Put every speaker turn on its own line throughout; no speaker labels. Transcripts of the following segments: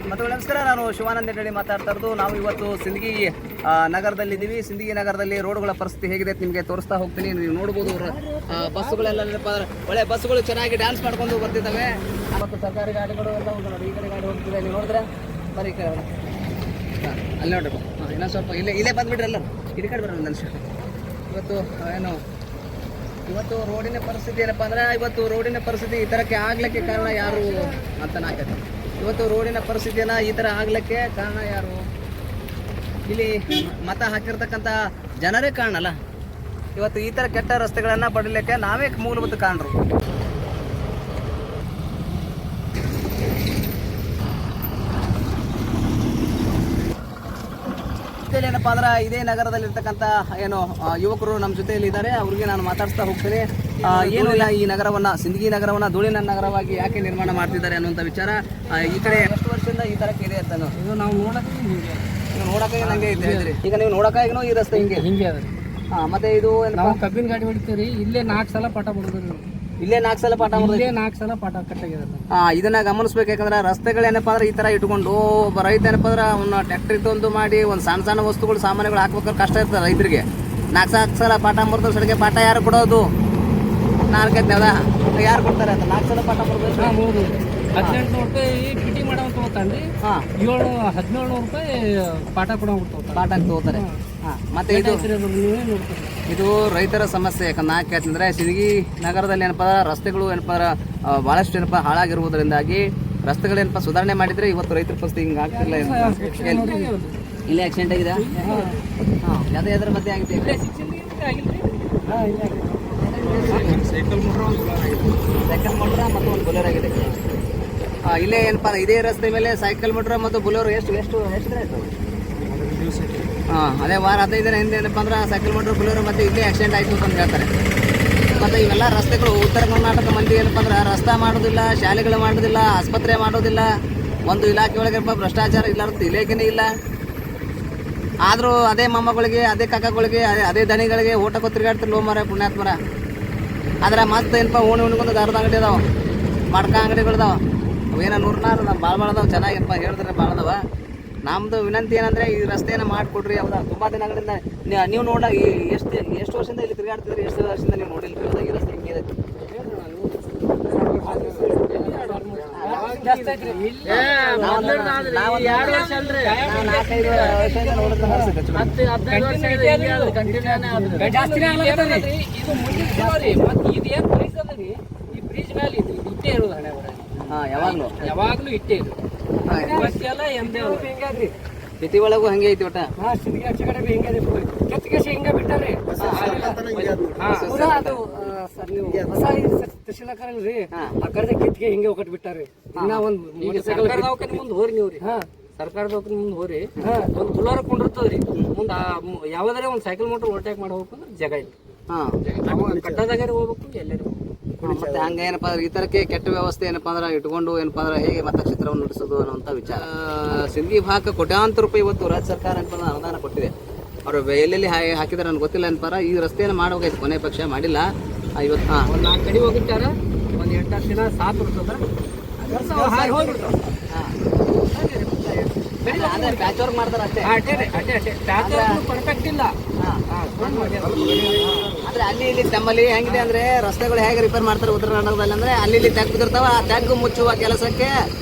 ಮತ್ತು ನಮಸ್ಕಾರ, ನಾನು ಶಿವಾನಂದ ಹೇಳಿ ಮಾತಾಡ್ತಾ ಇರೋದು. ನಾವು ಇವತ್ತು ಸಿಂದಗಿ ನಗರದಲ್ಲಿದ್ದೀವಿ. ಸಿಂದಗಿ ನಗರದಲ್ಲಿ ರೋಡ್ಗಳ ಪರಿಸ್ಥಿತಿ ಹೇಗಿದೆ ನಿಮಗೆ ತೋರಿಸ್ತಾ ಹೋಗ್ತೀನಿ. ನೀವು ನೋಡ್ಬೋದು, ಬಸ್ಸುಗಳೆಲ್ಲ ಒಳ್ಳೆ ಬಸ್ಸುಗಳು ಚೆನ್ನಾಗಿ ಡ್ಯಾನ್ಸ್ ಮಾಡ್ಕೊಂಡು ಬರ್ತಿದ್ದಾವೆ. ಮತ್ತು ಸರ್ಕಾರಿ ಗಾಡಿಗಳು ಎಲ್ಲ ನೋಡಿ, ಈ ಕಡೆ ಗಾಡಿ ಹೋಗ್ತಿದೆ. ನೀವು ನೋಡಿದ್ರೆ ಬರೀ ಈ ಕಡೆ ಅಲ್ಲಿ ನೋಡ್ರಿ, ಇನ್ನೊಂದು ಸ್ವಲ್ಪ ಇಲ್ಲೇ ಬಂದುಬಿಡ್ರಿ ಎಲ್ಲರೂ ಈ ಕಡೆ ಬರೋಣ ನನ್ನ ಇವತ್ತು ರೋಡಿನ ಪರಿಸ್ಥಿತಿ ಏನಪ್ಪ ಅಂದ್ರೆ, ಇವತ್ತು ರೋಡಿನ ಪರಿಸ್ಥಿತಿ ಈ ಥರಕ್ಕೆ ಆಗ್ಲಿಕ್ಕೆ ಕಾರಣ ಯಾರು ಅಂತ ನಾಕೈತೆ. ಇವತ್ತು ರೋಡಿನ ಪರಿಸ್ಥಿತಿಯನ್ನು ಈ ಥರ ಆಗ್ಲಿಕ್ಕೆ ಕಾರಣ ಯಾರು? ಇಲ್ಲಿ ಮತ ಹಾಕಿರ್ತಕ್ಕಂಥ ಜನರೇ ಕಾರಣ ಅಲ್ಲ. ಇವತ್ತು ಈ ಥರ ಕೆಟ್ಟ ರಸ್ತೆಗಳನ್ನು ಪಡಲಿಕ್ಕೆ ನಾವೇ ಮೂಲಭೂತ ಕಾರಣರು. ಏನಪ್ಪ ಅಂದ್ರೆ, ಇದೇ ನಗರದಲ್ಲಿರ್ತಕ್ಕಂಥ ಏನು ಯುವಕರು ನಮ್ಮ ಜೊತೆಯಲ್ಲಿ ಇದ್ದಾರೆ. ಅವ್ರಿಗೆ ನಾನು ಮಾತಾಡ್ಸ್ತಾ ಹೋಗ್ತೀನಿ. ಏನು ಇಲ್ಲ, ಈ ನಗರವನ್ನು, ಸಿಂದಗಿ ನಗರವನ್ನು ಧೂಳಿನ ನಗರವಾಗಿ ಯಾಕೆ ನಿರ್ಮಾಣ ಮಾಡ್ತಿದ್ದಾರೆ ಅನ್ನುವಂಥ ವಿಚಾರ. ಈ ಕಡೆ ಎಷ್ಟು ವರ್ಷದಿಂದ ಈ ಥರಕ್ಕೆ ಇದೆ ಅಂತ ಇದು ನಾವು ನೋಡೋಕೆ ನಂಗೆ ಹೇಳಿದ್ರಿ. ಈಗ ನೀವು ನೋಡೋಕ್ಕಾಗಿನೂ ಈ ರಸ್ತೆ ಹಿಂಗೆ ಅದ. ಮತ್ತೆ ಇದು ನಾವು ಕಬ್ಬಿನ ಗಾಡಿ ಹೊಡಿತೀವಿ. ಇಲ್ಲೇ 4 ಸಲ ಪಾಠ ಬಿಡೋದು. ಇಲ್ಲೇ 4 ಸಲ ಪಾಠ ಮಾಡೋದು. 4 ಸಲ ಪಾಠ ಕಟ್ಟಾಗಿದೆ. ಇದನ್ನ ಗಮನಿಸ್ಬೇಕು. ಯಾಕಂದ್ರೆ ರಸ್ತೆಗಳೇನಪ್ಪ ಅಂದ್ರೆ ಈ ತರ ಇಟ್ಕೊಂಡು ರೈತ ಏನಪ್ಪ ಅಂದ್ರೆ ಅವ್ನ ಟ್ಯಾಕ್ಟ್ರಿ ತಂದು ಮಾಡಿ ಒಂದು ಸಣ್ಣ ಸಣ್ಣ ವಸ್ತುಗಳು ಸಾಮಾನುಗಳು ಹಾಕ್ಬೇಕಾದ್ರೆ ಕಷ್ಟ ಇರ್ತದೆ ರೈತರಿಗೆ. 4 ಸಲ ಪಾಠ ಮುರಿದು ಸಡಿಗೆ ಪಾಠ ಯಾರು ಕೊಡೋದು? 4 ಯಾರು ಕೊಡ್ತಾರೆ ಅಂತ 4 ಸಲ ಪಾಠ ಮುರಿದು
1800 ರೂಪಾಯಿ ಫಿಟ್ಟಿಂಗ್ ಮಾಡೋ ತಗೋತಾನೆ. 1700 ರೂಪಾಯಿ ಪಾಠ ಕೊಡೋ
ಪಾಠ ತಗೋತಾರೆ. ಮತ್ತೆ ಇದು ರೈತರ ಸಮಸ್ಯೆ. ಯಾಕಂದ್ರೆ ಯಾಕೆಂದ್ರೆ ಸಿಂದಗಿ ನಗರದಲ್ಲಿ ಏನಪ್ಪ ರಸ್ತೆಗಳು ಏನಪ್ಪ ಬಹಳಷ್ಟು ಏನಪ್ಪ ಹಾಳಾಗಿರುವುದರಿಂದಾಗಿ ರಸ್ತೆಗಳೇನಪ್ಪ ಸುಧಾರಣೆ ಮಾಡಿದ್ರೆ ಇವತ್ತು ರೈತರ ಪರಿಸ್ಥಿತಿ ಹಿಂಗೆ ಆಗ್ತಿಲ್ಲ. ಇಲ್ಲೇ ಆಕ್ಸಿಡೆಂಟ್ ಆಗಿದೆ. ಯಾವ್ದ್ರ ಮಧ್ಯೆ ಆಗಿದೆ? ಸೈಕಲ್ ಮೋಟ್ರ ಮತ್ತು ಒಂದು ಬುಲೆರೋ ಆಗಿದೆ. ಇಲ್ಲೇ ಏನಪ್ಪ ಇದೇ ರಸ್ತೆ ಮೇಲೆ ಸೈಕಲ್ ಮೋಟ್ರ ಮತ್ತು ಬುಲೆರೋ ಎಷ್ಟು ಆಯ್ತು? ಅದೇ ವಾರ 15 ದಿನ ಹಿಂದೆ ಏನಪ್ಪ ಅಂದ್ರೆ ಸೈಕಲ್ ಮೋಟ್ರ್ ಬುಲೆರೋ ಮತ್ತೆ ಇಲ್ಲೇ ಆಕ್ಸಿಡೆಂಟ್ ಆಯಿತು ಅಂತ ಹೇಳ್ತಾರೆ. ಮತ್ತು ಇವೆಲ್ಲ ರಸ್ತೆಗಳು ಉತ್ತರ ಕರ್ನಾಟಕ ಮಂದಿ ಏನಪ್ಪ ಅಂದ್ರೆ ರಸ್ತೆ ಮಾಡೋದಿಲ್ಲ, ಶಾಲೆಗಳು ಮಾಡೋದಿಲ್ಲ, ಆಸ್ಪತ್ರೆ ಮಾಡೋದಿಲ್ಲ. ಒಂದು ಇಲಾಖೆ ಒಳಗೆ ಭ್ರಷ್ಟಾಚಾರ ಇಲ್ಲಾರ್ದು ಇಲಾಖೆನೇ ಇಲ್ಲ. ಆದರೂ ಅದೇ ಮೊಮ್ಮಗಳಿಗೆ, ಅದೇ ಕಾಕಗಳಿಗೆ, ಅದೇ ದಣಿಗಳಿಗೆ ಊಟಕ್ಕೆ ತಿರುಗಾಡ್ತಿರ್ಲೋ ಮರ ಪುಣ್ಯಾತ್ಮರ. ಆದ್ರೆ ಮತ್ತೆ ಏನಪ್ಪ ಉಣ್ಕೊಂಡು ದಾರದ ಅಂಗಡಿ ಅದಾವ, ಮಡ್ಕ ಅಂಗಡಿಗಳದಾವ. ಅವೇನೋ 100 ಭಾಳ ಅದಾವ. ಚೆನ್ನಾಗಿ ಏನಪ್ಪ ಹೇಳಿದ್ರೆ ಭಾಳ ಅದಾವ. ನಮ್ಮದು ವಿನಂತಿ ಏನಂದರೆ ಈ ರಸ್ತೆಯನ್ನು ಮಾಡಿಕೊಡ್ರಿ. ಹೌದಾ, ತುಂಬ ದಿನಗಳಿಂದ ನೀವು ಎಷ್ಟು ವರ್ಷದಿಂದ ಇಲ್ಲಿ ತಿರುಗಾಡ್ತಿದ್ರಿ? ಎಷ್ಟು ವರ್ಷದಿಂದ ನೀವು ನೋಡಿಲ್ಲ ಈ ರಸ್ತೆ ಹಿಂಗಿದೆ?
ಯಾವಾಗ್ಲೂ ಇಟ್ಟೇ
ಸಿಟಿ ಒಳಗೂ ಹಂಗೆ ಐತಿ ಒಟ್ಟ.
ಹಿಂಗ ಬಿಟ್ಟಾರೆ. ತಹಶೀಲ್ದಾರಲ್ರಿ ಆ ಕಡೆ ಕಿತ್ಗೆ ಹಿಂಗೆ ಒಕ್ಕಟ್ ಬಿಟ್ಟಾರೆ. ಇನ್ನ ಒಂದು ಮುಂದೆ ಹೋರಿ ನೀವ್ರಿ. ಸರ್ಕಾರ ದವಾಖಾನೆ ಮುಂದೆ ಹೋರಿ, ಒಂದು ಬುಲಾರ ಕೊಂಡಿರ್ತದ್ರಿ. ಮುಂದೆ ಯಾವ್ದಾರ ಒಂದು ಸೈಕಲ್ ಮೋಟರ್ ಓವರ್ಟೇಕ್ ಮಾಡಿ ಹೋಗ್ಬೇಕಂದ್ರೆ ಜಾಗ ಇಲ್ಲ. ಕಟ್ಟದಾಗಾರ ಹೋಗ್ಬೇಕು, ಎಲ್ಲರೂ
ಮತ್ತೆ ಹಂಗ ಏನಪ್ಪಾ ಅಂದ್ರೆ ಈ ತರಕ್ಕೆ ಕೆಟ್ಟ ವ್ಯವಸ್ಥೆ ಏನಪ್ಪಾ ಅಂದ್ರೆ ಇಟ್ಕೊಂಡು ಏನಪ್ಪಾ ಅಂದ್ರೆ ಹೇಗೆ ಮತಕ್ಷೇತ್ರವನ್ನು ನಡೆಸೋದು ಅನ್ನುವಂಥ ವಿಚಾರ. ಸಿಂದಗಿ ಭಾಗಕ್ಕೆ ಕೋಟ್ಯಾಂತರ ರೂಪಾಯಿ ಇವತ್ತು ರಾಜ್ಯ ಸರ್ಕಾರ ಏನಪ್ಪ ಅನುದಾನ ಕೊಟ್ಟಿದೆ. ಅವರು ಎಲ್ಲೆಲ್ಲಿ ಹಾಕಿದಾರೆ ನನಗೆ ಗೊತ್ತಿಲ್ಲ ಅನ್ಪಾರ. ಈ ರಸ್ತೆಯನ್ನು ಮಾಡಬೇಕಾಯ್ತು, ಕೊನೆ ಪಕ್ಷ ಮಾಡಿಲ್ಲ. ಇವತ್ತು
ಒಂದು 4 ಕಡೆ ಹೋಗಿರ್ತಾರ, ಒಂದು 8-10 ದಿನ ಸಾತ್ ಬರ್ತದ.
ಪ್ಯಾಚ್ ವರ್ಕ್ ಮಾಡ್ತಾರೆ ಅಷ್ಟೇ.
ಪರ್ಫೆಕ್ಟ್ ಇಲ್ಲ.
ಅಂದ್ರೆ ಅಲ್ಲಿ ಇಲ್ಲಿ ನಮ್ಮಲ್ಲಿ ಹೆಂಗಿದೆ ಅಂದ್ರೆ ರಸ್ತೆಗಳು ಹೇಗೆ ರಿಪೇರ್ ಮಾಡ್ತಾರೆ ಉತ್ತರ ಕರ್ನಾಟಕದಲ್ಲಿ ಅಂದ್ರೆ ಅಲ್ಲಿ ಇಲ್ಲಿ ಟ್ಯಾಗ್ ಬಿದ್ದಿರ್ತಾವ. ಆ ಟ್ಯಾಗ್ ಮುಚ್ಚುವ ಕೆಲಸಕ್ಕೆ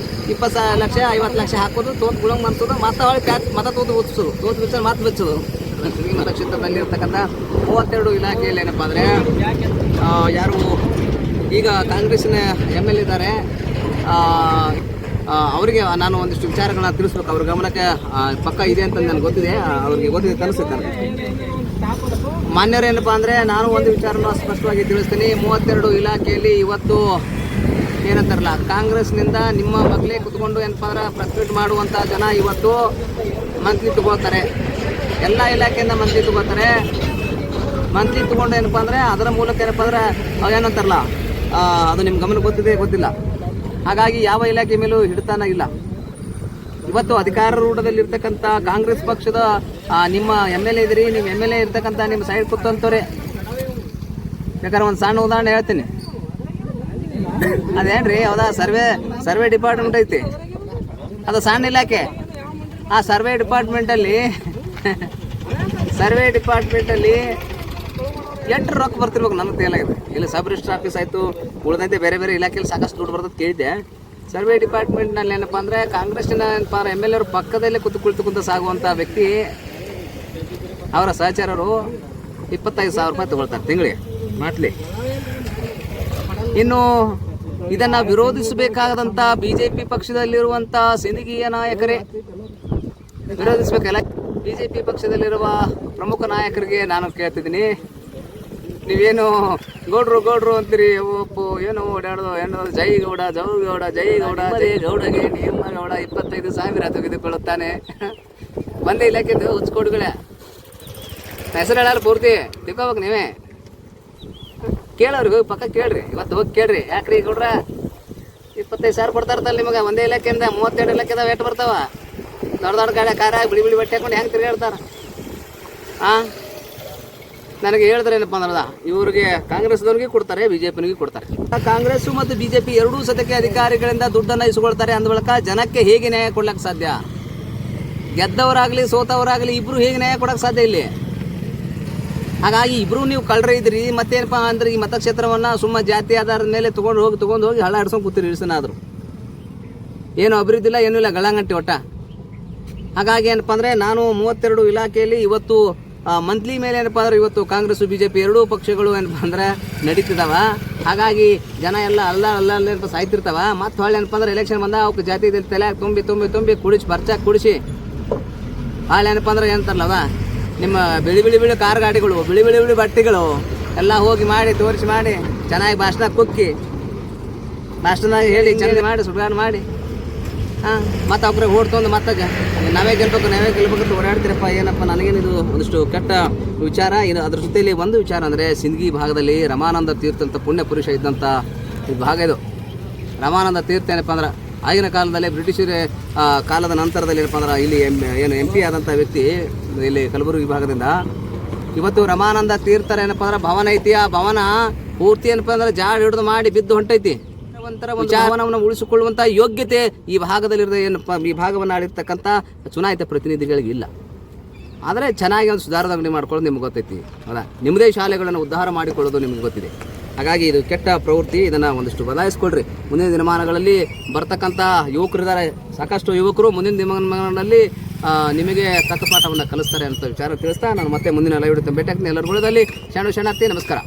20 ಲಕ್ಷ 50 ಲಕ್ಷ ಹಾಕೋದು, ತೋತ್ ಗುಳಂಗ್ ಮಾಡ್ಸೋದು, ಮತ್ತೆ ಹೊಳ್ಳಿ ಪ್ಯಾಚ್ ಮತ ತೋದು ಉತ್ಸೋದು, ಮತ್ತೆ ಬಿಚ್ಚೋದು. ಸಿಂದಗಿ ಮತಕ್ಷೇತ್ರದಲ್ಲಿ ಇರ್ತಕ್ಕಂಥ 32 ಇಲಾಖೆಯಲ್ಲಿ ಏನಪ್ಪಾ ಅಂದ್ರೆ ಯಾರು ಈಗ ಕಾಂಗ್ರೆಸ್ಸಿನ MLA ಇದ್ದಾರೆ, ಅವರಿಗೆ ನಾನು ಒಂದಿಷ್ಟು ವಿಚಾರಗಳನ್ನ ತಿಳಿಸ್ಬೇಕು. ಅವ್ರ ಗಮನಕ್ಕೆ ಪಕ್ಕ ಇದೆ ಅಂತ ನನಗೆ ಗೊತ್ತಿದೆ, ಅವ್ರಿಗೆ ಗೊತ್ತಿದೆ ಕಲಿಸುತ್ತಾರೆ. ಮಾನ್ಯರು ಏನಪ್ಪ ಅಂದರೆ, ನಾನು ಒಂದು ವಿಚಾರನ ಸ್ಪಷ್ಟವಾಗಿ ತಿಳಿಸ್ತೀನಿ. 32 ಇಲಾಖೆಯಲ್ಲಿ ಇವತ್ತು ಏನಂತಾರಲ್ಲ, ಕಾಂಗ್ರೆಸ್ನಿಂದ ನಿಮ್ಮ ಮಗಳೇ ಕುತ್ಕೊಂಡು ಏನಪ್ಪ ಅಂದ್ರೆ ಪ್ರೆಸ್ಪೀಟ್ ಮಾಡುವಂಥ ಜನ ಇವತ್ತು ಮಂತ್ಲಿ ತಗೋತಾರೆ. ಎಲ್ಲ ಇಲಾಖೆಯಿಂದ ಮಂತ್ಲಿ ತಗೋತಾರೆ. ಮಂತ್ಲಿ ತಗೊಂಡು ಏನಪ್ಪ ಅಂದರೆ ಅದರ ಮೂಲಕ ಏನಪ್ಪ ಅಂದ್ರೆ ಏನಂತಾರಲ್ಲ, ಅದು ನಿಮ್ಮ ಗಮನ ಗೊತ್ತಿಲ್ಲ. ಹಾಗಾಗಿ ಯಾವ ಇಲಾಖೆ ಮೇಲೂ ಹಿಡಿತಾನ ಇಲ್ಲ. ಇವತ್ತು ಅಧಿಕಾರಾರೂಢದಲ್ಲಿರ್ತಕ್ಕಂಥ ಕಾಂಗ್ರೆಸ್ ಪಕ್ಷದ ನಿಮ್ಮ MLA ಇದ್ರಿ, ನಿಮ್ಮ MLA ಇರ್ತಕ್ಕಂಥ ನಿಮ್ಮ ಸೈಡ್ ಕೂತಂತವ್ರೆ. ಬೇಕಾದ್ರೆ ಒಂದು ಸಣ್ಣ ಉದಾಹರಣೆ ಹೇಳ್ತೀನಿ. ಅದೇನ್ರಿ, ಹೌದಾ, ಸರ್ವೆ ಡಿಪಾರ್ಟ್ಮೆಂಟ್ ಐತಿ. ಅದು ಸಣ್ಣ ಇಲಾಖೆ. ಆ ಸರ್ವೆ ಡಿಪಾರ್ಟ್ಮೆಂಟಲ್ಲಿ ಎಷ್ಟು ರೊಕ್ಕ ಬರ್ತಿರ್ಬೇಕು ನನಗೆ ತೇಲಾಗಿದೆ. ಇಲ್ಲಿ ಸಬ್ ರಿಜಿಸ್ಟರ್ ಆಫೀಸ್ ಆಯಿತು, ಉಳಿದಂತೆ ಬೇರೆ ಬೇರೆ ಇಲಾಖೆಯಲ್ಲಿ ಸಾಕಷ್ಟು ದುಡ್ಡು ಬರ್ತದೆ ಕೇಳಿದ್ದೆ. ಸರ್ವೆ ಡಿಪಾರ್ಟ್ಮೆಂಟ್ನಲ್ಲಿ ಏನಪ್ಪ ಅಂದರೆ ಕಾಂಗ್ರೆಸ್ಸಿನ ಏನಪ್ಪ MLA ಅವ್ರ ಪಕ್ಕದಲ್ಲೇ ಕುಳಿತುಕೊಂಡು ಸಾಗುವಂಥ ವ್ಯಕ್ತಿ ಅವರ ಸಹಚರರು 25,000 ರೂಪಾಯಿ ತಗೊಳ್ತಾರೆ ತಿಂಗಳಿಗೆ ಮಾಟ್ಲಿ. ಇನ್ನು ಇದನ್ನು ವಿರೋಧಿಸಬೇಕಾದಂಥ BJP ಪಕ್ಷದಲ್ಲಿರುವಂಥ ಸಿಂದಗಿಯ ನಾಯಕರೇ ವಿರೋಧಿಸಬೇಕಲ್ಲ. BJP ಪಕ್ಷದಲ್ಲಿರುವ ಪ್ರಮುಖ ನಾಯಕರಿಗೆ ನಾನು ಕೇಳ್ತಿದ್ದೀನಿ, ನೀವೇನು ಗೌಡ್ರು ಅಂತೀರಿ, ಒಪ್ಪು ಏನು ಓಡಾಡೋದು ಏನು ಜೈ ಗೌಡ ಗೌಡಗೆ ನಿಮ್ಮ ಗೌಡ 25,000 ತೆಗೆದುಕೊಳ್ಳುತ್ತಾನೆ. ಒಂದೇ ಇಲಾಖೆದು ಹುಚ್ಕೊಡುಗಳೇ ಹೆಸರು ಹೇಳಲ್ಲ ಪೂರ್ತಿ ತಿಳ್ಕೊಬೇಕು ನೀವೇ. ಕೇಳೋರಿಗೆ ಹೋಗಿ ಪಕ್ಕ ಕೇಳ್ರಿ, ಇವತ್ತು ಹೋಗಿ ಕೇಳ್ರಿ. ಯಾಕ್ರಿ ಗೌಡ್ರ 25,000 ಕೊಡ್ತಾ ಇರ್ತಲ್ಲ ನಿಮಗೆ ಒಂದೇ ಇಲಾಖೆಯಿಂದ. 32 ಇಲಾಖೆದಾವ ಎಷ್ಟು ಬರ್ತಾವ? ದೊಡ್ಡ ಗಾಡಿ ಕಾರ ಬಿಳಿ ಬಟ್ಟೆ ಹಾಕೊಂಡು ಹೆಂಗೆ ತಿರುಗಾಡ್ತಾರ? ನನಗೆ ಹೇಳಿದ್ರೆ ಏನಪ್ಪ ಅಂದ್ರೆ ಇವ್ರಿಗೆ ಕಾಂಗ್ರೆಸ್ದವ್ರಿಗೆ ಕೊಡ್ತಾರೆ, BJPನಿಗೆ ಕೊಡ್ತಾರೆ. ಕಾಂಗ್ರೆಸ್ ಮತ್ತು BJP ಎರಡೂ ಸತಕ್ಕೆ ಅಧಿಕಾರಿಗಳಿಂದ ದುಡ್ಡನ್ನು ಇಸ್ಕೊಳ್ತಾರೆ. ಅಂದ ಬಳಿಕ ಜನಕ್ಕೆ ಹೇಗೆ ನ್ಯಾಯ ಕೊಡ್ಲಿಕ್ಕೆ ಸಾಧ್ಯ? ಗೆದ್ದವರಾಗಲಿ ಸೋತವರಾಗಲಿ ಇಬ್ಬರು ಹೇಗೆ ನ್ಯಾಯ ಕೊಡೋಕ್ಕೆ ಸಾಧ್ಯ ಇಲ್ಲಿ? ಹಾಗಾಗಿ ಇಬ್ಬರು ನೀವು ಕಳ್ಳರೇ ಇದ್ರಿ. ಮತ್ತೇನಪ್ಪ ಅಂದ್ರೆ ಈ ಮತಕ್ಷೇತ್ರವನ್ನು ಸುಮ್ಮ ಜಾತಿ ಆಧಾರದ ಮೇಲೆ ತೊಗೊಂಡು ಹೋಗಿ ಹಳ್ಳ ಹಿಡ್ಸ್ಕೊಂಡು ಕೂತಿರಿ ಇಳಿಸನಾದ್ರು. ಏನು ಅಭಿವೃದ್ಧಿ ಇಲ್ಲ, ಏನೂ ಇಲ್ಲ, ಗಳಂಗಂಟಿ ಒಟ್ಟ. ಹಾಗಾಗಿ ಏನಪ್ಪ ಅಂದರೆ ನಾನು 32 ಇಲಾಖೆಯಲ್ಲಿ ಇವತ್ತು ಮಂತ್ಲಿ ಮೇಲೆ ಏನಪ್ಪ ಅಂದ್ರೆ ಇವತ್ತು ಕಾಂಗ್ರೆಸ್ BJP ಎರಡೂ ಪಕ್ಷಗಳು ಏನಪ್ಪ ಅಂದ್ರೆ ನಡೀತಿದ್ದಾವ. ಹಾಗಾಗಿ ಜನ ಎಲ್ಲ ಅಲ್ಲ ಏನಪ್ಪ ಸಾಯ್ತಿರ್ತಾವ. ಮತ್ತು ಹೊಳ್ಳಿ ಏನಪ್ಪ ಅಂದ್ರೆ ಎಲೆಕ್ಷನ್ ಬಂದ ಅವಕ್ಕೆ ಜಾತಿ ತಲೆ ತುಂಬಿ ಕುಡಿಸಿ ಬರ್ಚಾಕ್ ಕುಡಿಸಿ ಹಾಳೆ ಏನಪ್ಪ ಅಂದ್ರೆ ಏನಂತಾರಲ್ಲವ ನಿಮ್ಮ ಬಿಳಿ ಕಾರ್ ಗಾಡಿಗಳು, ಬಿಳಿ ಬಟ್ಟೆಗಳು ಎಲ್ಲ ಹೋಗಿ ತೋರಿಸಿ ಮಾಡಿ ಚೆನ್ನಾಗಿ ಭಾಷಣ ಕುಕ್ಕಿ ಭಾಷಣದಾಗ ಹೇಳಿ ಚೆನ್ನಾಗಿ ಮಾಡಿ ಸುಡ್ಗಾಡು ಮಾಡಿ ಮತ್ತು ಅವ್ರಿಗೆ ಓಡ್ತೊಂದು ಮತ್ತೆ ನಾವೇ ಗೆಲ್ಬೇಕು ಅಂತ ಓಡಾಡ್ತೀರಪ್ಪ. ಏನಪ್ಪ ನನಗೇನಿದು ಒಂದಿಷ್ಟು ಕೆಟ್ಟ ವಿಚಾರ. ಇದು ಅದ್ರ ಜೊತೆಯಲ್ಲಿ ಒಂದು ವಿಚಾರ ಅಂದರೆ ಸಿಂದಗಿ ಭಾಗದಲ್ಲಿ ರಮಾನಂದ ತೀರ್ಥ ಅಂತ ಪುಣ್ಯ ಪುರುಷ ಇದ್ದಂಥ ಈ ಭಾಗ ಇದು. ರಮಾನಂದ ತೀರ್ಥ ಏನಪ್ಪ ಅಂದ್ರೆ ಆಗಿನ ಕಾಲದಲ್ಲಿ ಬ್ರಿಟಿಷರ ಕಾಲದ ನಂತರದಲ್ಲಿ ಏನಪ್ಪ ಅಂದ್ರೆ ಇಲ್ಲಿ MP ಆದಂಥ ವ್ಯಕ್ತಿ ಇಲ್ಲಿ ಕಲಬುರಗಿ ಭಾಗದಿಂದ. ಇವತ್ತು ರಮಾನಂದ ತೀರ್ಥರ ಏನಪ್ಪ ಅಂದ್ರೆ ಭವನ ಐತಿ. ಆ ಭವನ ಪೂರ್ತಿ ಏನಪ್ಪ ಅಂದ್ರೆ ಜಾಡ್ ಹಿಡಿದು ಮಾಡಿ ಬಿದ್ದು ಹೊಂಟೈತಿ. ಒಂಥರ ಒಂದು ಭವನವನ್ನು ಉಳಿಸಿಕೊಳ್ಳುವಂಥ ಯೋಗ್ಯತೆ ಈ ಭಾಗದಲ್ಲಿರೋ ಏನಪ್ಪ ಈ ಭಾಗವನ್ನು ಆಳಿರ್ತಕ್ಕಂಥ ಚುನಾಯಿತ ಪ್ರತಿನಿಧಿಗಳಿಗೆ ಇಲ್ಲ. ಆದರೆ ಚೆನ್ನಾಗಿ ಒಂದು ಸುಧಾರಣೆ ಮಾಡ್ಕೊಳ್ಳೋದು ನಿಮ್ಗೆ ಗೊತ್ತೈತಿ. ಹೌದಾ? ನಿಮ್ಮದೇ ಶಾಲೆಗಳನ್ನು ಉದ್ಧಾರ ಮಾಡಿಕೊಳ್ಳೋದು ನಿಮ್ಗೆ ಗೊತ್ತಿದೆ. ಹಾಗಾಗಿ ಇದು ಕೆಟ್ಟ ಪ್ರವೃತ್ತಿ. ಇದನ್ನು ಒಂದಿಷ್ಟು ಬದಲಾಯಿಸ್ಕೊಳ್ರಿ. ಮುಂದಿನ ದಿನಮಾನಗಳಲ್ಲಿ ಬರ್ತಕ್ಕಂಥ ಯುವಕರಿದ್ದಾರೆ, ಸಾಕಷ್ಟು ಯುವಕರು ಮುಂದಿನ ದಿನಮಾನಗಳಲ್ಲಿ ನಿಮಗೆ ತಕ್ಕ ಪಾಠವನ್ನು ಕಲಿಸ್ತಾರೆ ಅಂತ ವಿಚಾರ ತಿಳಿಸ್ತಾ ನಾನು ಮತ್ತೆ ಮುಂದಿನ ಲೈವ್ ಭೇಟಿ ಆಗ್ತೀನಿ. ಎಲ್ಲರೂ ಶರಣಾರ್ಥಿ, ನಮಸ್ಕಾರ.